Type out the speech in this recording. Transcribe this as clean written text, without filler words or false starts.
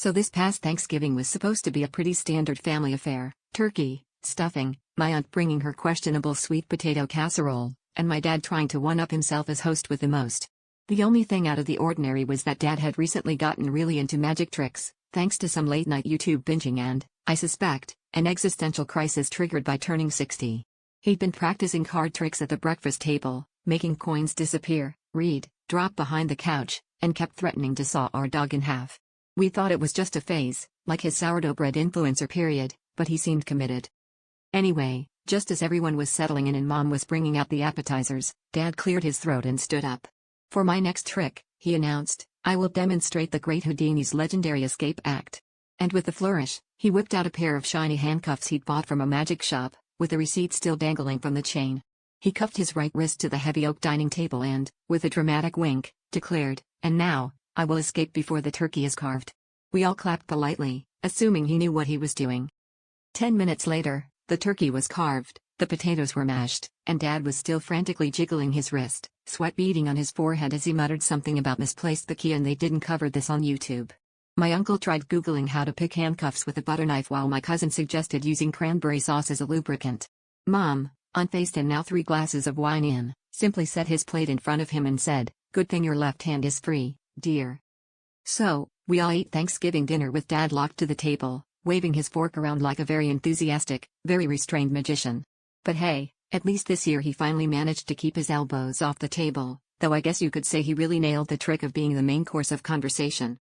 So this past Thanksgiving was supposed to be a pretty standard family affair: turkey, stuffing, my aunt bringing her questionable sweet potato casserole, and my dad trying to one-up himself as host with the most. The only thing out of the ordinary was that Dad had recently gotten really into magic tricks, thanks to some late-night YouTube binging and, I suspect, an existential crisis triggered by turning 60. He'd been practicing card tricks at the breakfast table, making coins disappear, read, drop behind the couch, and kept threatening to saw our dog in half. We thought it was just a phase, like his sourdough bread influencer period, but he seemed committed. Anyway, just as everyone was settling in and Mom was bringing out the appetizers, Dad cleared his throat and stood up. "For my next trick," he announced, "I will demonstrate the great Houdini's legendary escape act." And with a flourish, he whipped out a pair of shiny handcuffs he'd bought from a magic shop, with the receipt still dangling from the chain. He cuffed his right wrist to the heavy oak dining table and, with a dramatic wink, declared, "And now, I will escape before the turkey is carved." We all clapped politely, assuming he knew what he was doing. 10 minutes later, the turkey was carved, the potatoes were mashed, and Dad was still frantically jiggling his wrist, sweat beading on his forehead as he muttered something about misplaced the key and they didn't cover this on YouTube. My uncle tried Googling how to pick handcuffs with a butter knife while my cousin suggested using cranberry sauce as a lubricant. Mom, unfazed and now 3 glasses of wine in, simply set his plate in front of him and said, "Good thing your left hand is free, dear." So, we all ate Thanksgiving dinner with Dad locked to the table, waving his fork around like a very enthusiastic, very restrained magician. But hey, at least this year he finally managed to keep his elbows off the table, though I guess you could say he really nailed the trick of being the main course of conversation.